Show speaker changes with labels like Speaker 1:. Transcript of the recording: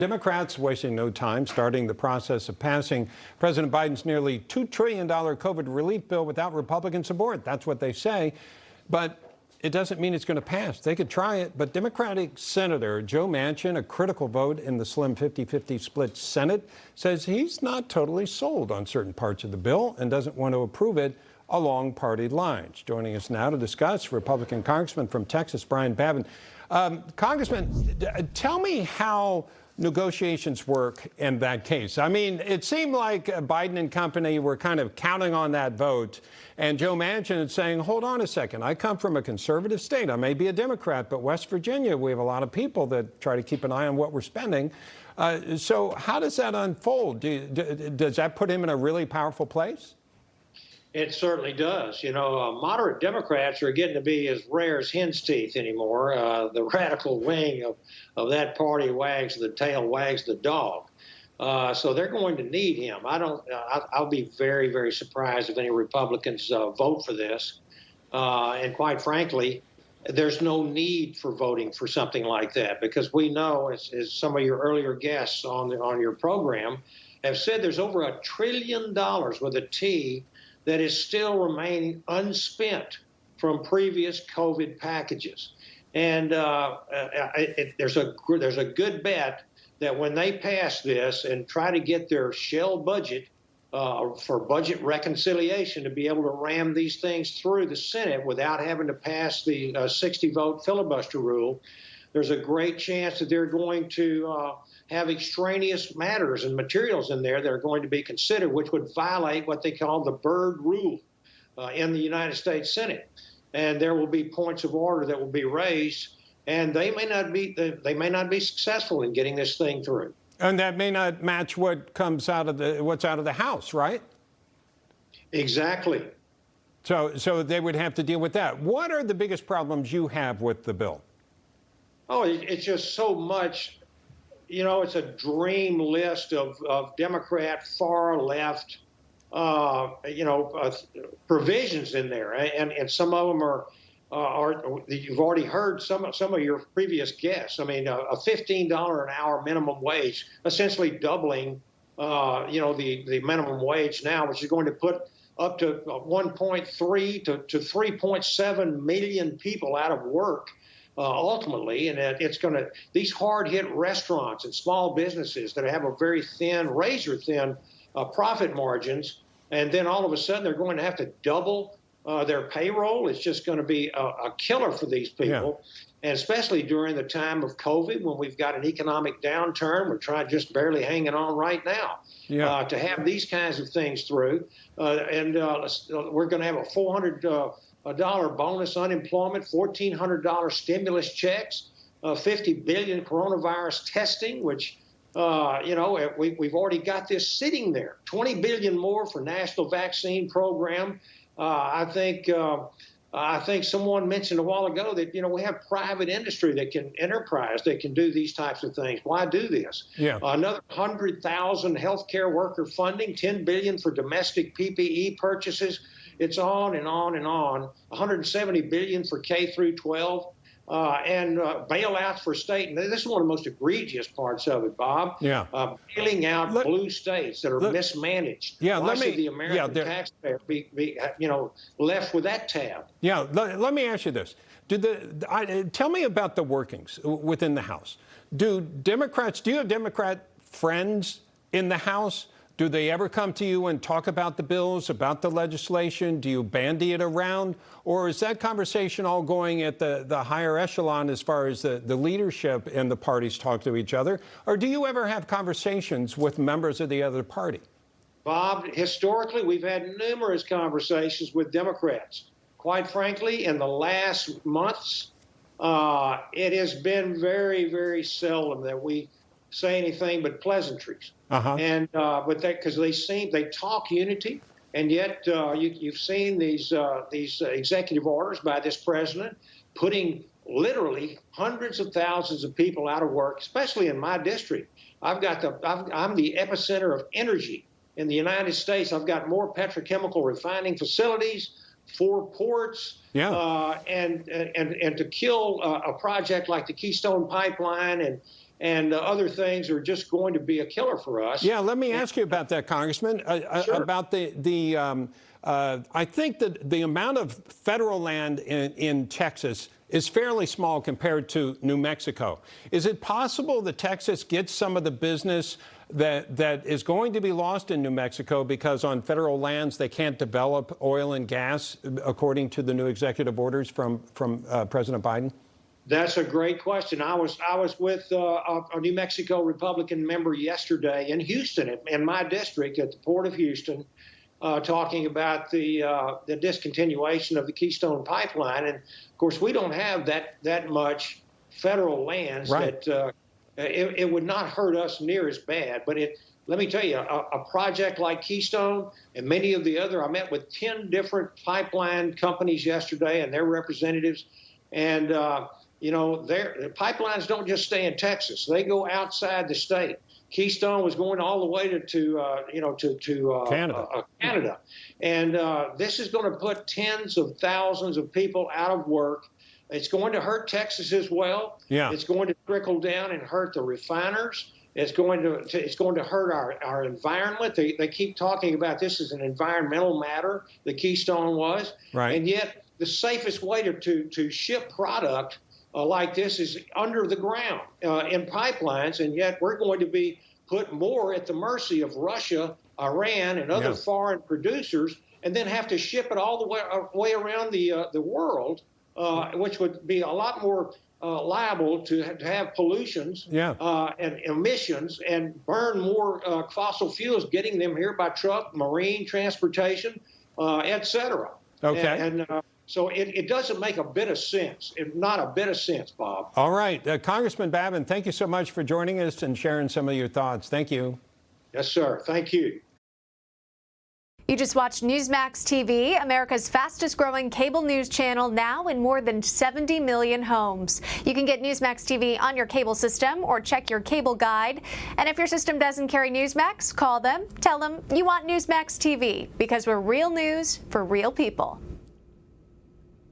Speaker 1: Democrats wasting no time starting the process of passing President Biden's nearly $2 trillion COVID relief bill without Republican support. That's what they say. But it doesn't mean it's going to pass. They could try it. But Democratic Senator Joe Manchin, a critical vote in the slim 50-50 split Senate, says he's not totally sold on certain parts of the bill and doesn't want to approve it along party lines. Joining us now to discuss, Republican Congressman from Texas, Brian Babin. Congressman, tell me how negotiations work in that case. I mean, it seemed like Biden and company were kind of counting on that vote, and Joe Manchin is saying, hold on a second, I come from a conservative state. I may be a Democrat, but West Virginia, we have a lot of people that try to keep an eye on what we're spending. So how does that unfold? Does that put him in a really powerful place?
Speaker 2: It certainly does. You know, moderate Democrats are getting to be as rare as hen's teeth anymore. The radical wing of that party wags the tail, wags the dog. So they're going to need him. I'll be very, very surprised if any Republicans vote for this. And quite frankly, there's no need for voting for something like that, because we know, as some of your earlier guests on your program have said, there's over $1 trillion with a T that is still remaining unspent from previous COVID packages. And there's a good bet that when they pass this and try to get their shell budget for budget reconciliation to be able to ram these things through the Senate without having to pass the 60-vote filibuster rule, there's a great chance that they're going to have extraneous matters and materials in there that are going to be considered, which would violate what they call the Byrd Rule in the United States Senate. And there will be points of order that will be raised, and they may not be successful in getting this thing through.
Speaker 1: And that may not match what comes out of what's out of the House, right?
Speaker 2: Exactly.
Speaker 1: So they would have to deal with that. What are the biggest problems you have with the bill?
Speaker 2: Oh, it's just so much. You know, it's a dream list of Democrat far left, provisions in there, and some of them are you've already heard some of your previous guests. I mean, a $15 an hour minimum wage, essentially doubling, the minimum wage now, which is going to put up to 1.3 to 3.7 million people out of work. Ultimately, and it's going to, these hard-hit restaurants and small businesses that have a very thin, razor-thin profit margins, and then all of a sudden they're going to have to double their payroll. It's just going to be a killer for these people, and especially during the time of COVID when we've got an economic downturn. We're just barely hanging on right now. To have these kinds of things through, and we're going to have a $400 bonus unemployment, $1,400 stimulus checks, $50 billion coronavirus testing, which, we've already got this sitting there. $20 billion more for national vaccine program. I think someone mentioned a while ago that, we have private industry enterprise that can do these types of things. Why do this? Another 100,000 healthcare worker funding, $10 billion for domestic PPE purchases. It's on and on and on. $170 billion for K through 12, and bailouts for state. And this is one of the most egregious parts of it, Bob. Bailing out blue states that are mismanaged. Why should the American taxpayer be left with that tab?
Speaker 1: Let me ask you this. Tell me about the workings within the House. Do you have Democrat friends in the House? Do they ever come to you and talk about the bills, about the legislation? Do you bandy it around? Or is that conversation all going at the higher echelon as far as the leadership and the parties talk to each other? Or do you ever have conversations with members of the other party?
Speaker 2: Bob, historically, we've had numerous conversations with Democrats. Quite frankly, in the last months, it has been very, very seldom that we say anything but pleasantries. And but that because they talk unity, and yet you've seen these executive orders by this president putting literally hundreds of thousands of people out of work, especially in my district. I'm the epicenter of energy in the United States. I've got more petrochemical refining facilities, 4 ports, and to kill a project like the Keystone Pipeline and other things are just going to be a killer for us.
Speaker 1: Yeah, let me ask you about that, Congressman.
Speaker 2: Sure.
Speaker 1: About I think that the amount of federal land in Texas is fairly small compared to New Mexico. Is it possible that Texas gets some of the business that is going to be lost in New Mexico because on federal lands they can't develop oil and gas according to the new executive orders from President Biden?
Speaker 2: That's a great question. I was with a New Mexico Republican member yesterday in Houston, in my district, at the Port of Houston, talking about the discontinuation of the Keystone Pipeline. And of course, we don't have that much federal lands. Right. That it would not hurt us near as bad. But let me tell you, a project like Keystone and many of the other, I met with 10 different pipeline companies yesterday and their representatives, and the pipelines don't just stay in Texas; they go outside the state. Keystone was going all the way to Canada, and this is going to put tens of thousands of people out of work. It's going to hurt Texas as well. Yeah. It's going to trickle down and hurt the refiners. It's going to hurt our environment. They keep talking about this as an environmental matter. The Keystone was, right, and yet the safest way to ship product like this is under the ground in pipelines, and yet we're going to be put more at the mercy of Russia, Iran, and other foreign producers, and then have to ship it all the way around the world, which would be a lot more liable to have pollutions and emissions and burn more fossil fuels, getting them here by truck, marine transportation, et cetera. Okay. So it doesn't make a bit of sense. Not a bit of sense, Bob.
Speaker 1: All right. Congressman Babin, thank you so much for joining us and sharing some of your thoughts. Thank you.
Speaker 2: Yes, sir. Thank you.
Speaker 3: You just watched Newsmax TV, America's fastest growing cable news channel, now in more than 70 million homes. You can get Newsmax TV on your cable system or check your cable guide. And if your system doesn't carry Newsmax, call them, tell them you want Newsmax TV, because we're real news for real people.